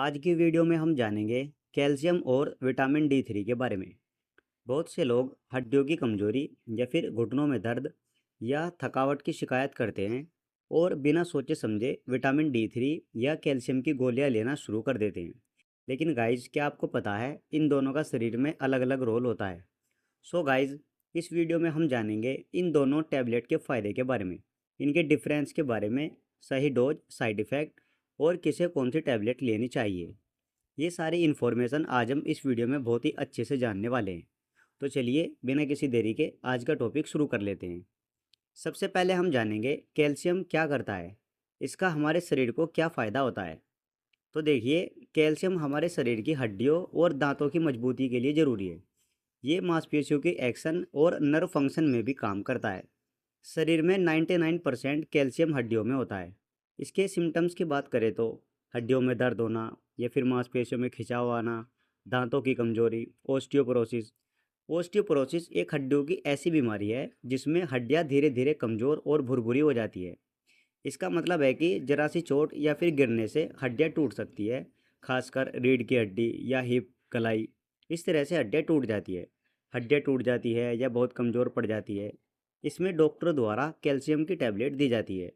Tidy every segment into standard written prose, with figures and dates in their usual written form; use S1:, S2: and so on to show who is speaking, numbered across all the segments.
S1: आज की वीडियो में हम जानेंगे कैल्शियम और विटामिन डी3 के बारे में। बहुत से लोग हड्डियों की कमजोरी या फिर घुटनों में दर्द या थकावट की शिकायत करते हैं और बिना सोचे समझे विटामिन डी3 या कैल्शियम की गोलियां लेना शुरू कर देते हैं। लेकिन गाइज, क्या आपको पता है इन दोनों का शरीर में अलग अलग रोल होता है। सो गाइज, इस वीडियो में हम जानेंगे इन दोनों टैबलेट के फ़ायदे के बारे में, इनके डिफरेंस के बारे में, सही डोज, साइड इफ़ेक्ट और किसे कौन सी टैबलेट लेनी चाहिए। ये सारी इन्फॉर्मेशन आज हम इस वीडियो में बहुत ही अच्छे से जानने वाले हैं। तो चलिए बिना किसी देरी के आज का टॉपिक शुरू कर लेते हैं। सबसे पहले हम जानेंगे कैल्शियम क्या करता है, इसका हमारे शरीर को क्या फ़ायदा होता है। तो देखिए, कैल्शियम हमारे शरीर की हड्डियों और दांतों की मजबूती के लिए ज़रूरी है। ये मांसपेशियों की एक्शन और नर्व फंक्शन में भी काम करता है। शरीर में 99% कैल्शियम हड्डियों में होता है। इसके सिम्टम्स की बात करें तो हड्डियों में दर्द होना या फिर मांसपेशियों में खिंचाव आना, दांतों की कमजोरी, ओस्टियोपोरोसिस। ओस्टियोपोरोसिस एक हड्डियों की ऐसी बीमारी है जिसमें हड्डियां धीरे धीरे कमज़ोर और भुरभुरी हो जाती है। इसका मतलब है कि जरा सी चोट या फिर गिरने से हड्डियां टूट सकती है, खासकर रीढ़ की हड्डी या हिप, कलाई। इस तरह से हड्डियां टूट जाती है। हड्डियां टूट जाती है या बहुत कमज़ोर पड़ जाती है। इसमें डॉक्टर द्वारा कैल्शियम की टैबलेट दी जाती है,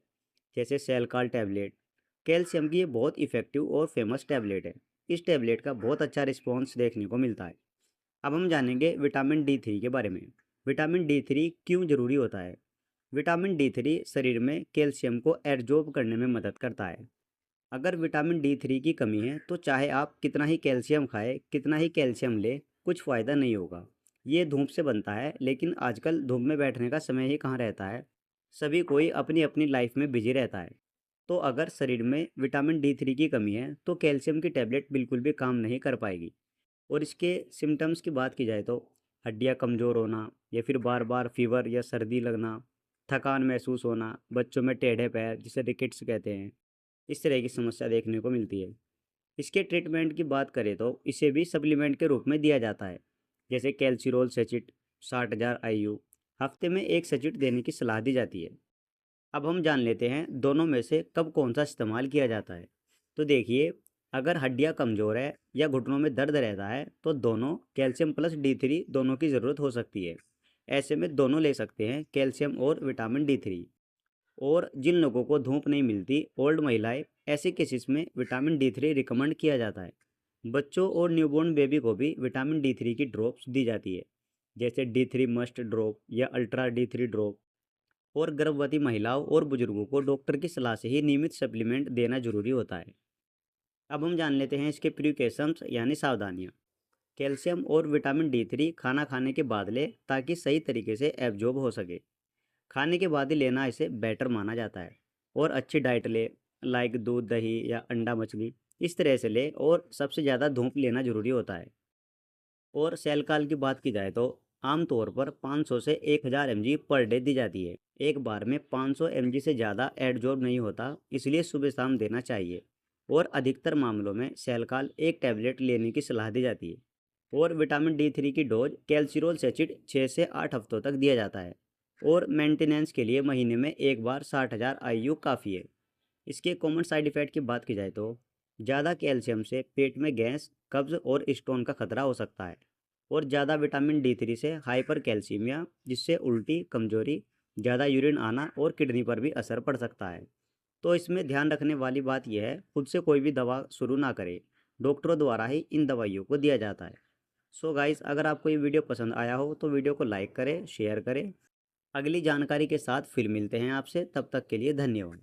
S1: जैसे सेलकाल टैबलेट। कैल्शियम की ये बहुत इफ़ेक्टिव और फेमस टैबलेट है। इस टैबलेट का बहुत अच्छा रिस्पॉन्स देखने को मिलता है। अब हम जानेंगे विटामिन डी3 के बारे में। विटामिन डी3 क्यों ज़रूरी होता है। विटामिन डी3 शरीर में कैल्शियम को एब्जॉर्ब करने में मदद करता है। अगर विटामिन डी3 की कमी है तो चाहे आप कितना ही कैल्शियम खाएं, कितना ही कैल्शियम ले, कुछ फ़ायदा नहीं होगा। ये धूप से बनता है, लेकिन आजकल धूप में बैठने का समय ही कहाँ रहता है। सभी कोई अपनी अपनी लाइफ में बिजी रहता है। तो अगर शरीर में विटामिन डी3 की कमी है तो कैल्शियम की टैबलेट बिल्कुल भी काम नहीं कर पाएगी। और इसके सिम्टम्स की बात की जाए तो हड्डियाँ कमज़ोर होना या फिर बार बार फीवर या सर्दी लगना, थकान महसूस होना, बच्चों में टेढ़े पैर जिसे रिकेट्स कहते हैं, इस तरह की समस्या देखने को मिलती है। इसके ट्रीटमेंट की बात करें तो इसे भी सप्लीमेंट के रूप में दिया जाता है, जैसे कैल्सीरोल सेचिट 60,000 IU। हफ्ते में एक सेचिट देने की सलाह दी जाती है। अब हम जान लेते हैं दोनों में से कब कौन सा इस्तेमाल किया जाता है। तो देखिए, अगर हड्डियां कमज़ोर है या घुटनों में दर्द रहता है तो दोनों कैल्शियम प्लस डी3 दोनों की ज़रूरत हो सकती है। ऐसे में दोनों ले सकते हैं, कैल्शियम और विटामिन डी3। और जिन लोगों को धूप नहीं मिलती, ओल्ड महिलाएं, ऐसे केसेस में विटामिन डी3 रिकमेंड किया जाता है। बच्चों और न्यूबॉर्न बेबी को भी विटामिन डी3 की ड्रॉप्स दी जाती है, जैसे डी3 मस्ट ड्रॉप या अल्ट्रा डी3 ड्रॉप। और गर्भवती महिलाओं और बुजुर्गों को डॉक्टर की सलाह से ही नियमित सप्लीमेंट देना जरूरी होता है। अब हम जान लेते हैं इसके प्रिकॉशंस यानी सावधानियाँ। कैल्शियम और विटामिन डी3 खाना खाने के बाद ले ताकि सही तरीके से एब्जॉर्ब हो सके। खाने के बाद ही लेना इसे बेटर माना जाता है। और अच्छी डाइट ले, लाइक दूध, दही या अंडा, मछली, इस तरह से ले। और सबसे ज़्यादा धूप लेना जरूरी होता है। और सेल काल की बात की जाए तो आमतौर पर 500 से 1000 mg पर डे दी जाती है। एक बार में 500 mg से ज़्यादा एडजॉर्ब नहीं होता, इसलिए सुबह शाम देना चाहिए। और अधिकतर मामलों में सेल काल एक टैबलेट लेने की सलाह दी जाती है। और विटामिन डी3 की डोज कैल्सिरोल सेचिट 6 से 8 हफ्तों तक दिया जाता है। और मेंटेनेंस के लिए महीने में एक बार 60,000 IU काफ़ी है। इसके कॉमन साइड इफ़ेक्ट की बात की जाए तो ज़्यादा कैल्शियम से पेट में गैस, कब्ज़ और स्टोन का खतरा हो सकता है। और ज़्यादा विटामिन डी3 से हाइपर कैल्सीमिया, जिससे उल्टी, कमजोरी, ज़्यादा यूरिन आना और किडनी पर भी असर पड़ सकता है। तो इसमें ध्यान रखने वाली बात यह है, खुद से कोई भी दवा शुरू ना करें। डॉक्टरों द्वारा ही इन दवाइयों को दिया जाता है। सो गाइस, अगर आपको ये वीडियो पसंद आया हो तो वीडियो को लाइक करें, शेयर करें। अगली जानकारी के साथ फिर मिलते हैं आपसे, तब तक के लिए धन्यवाद।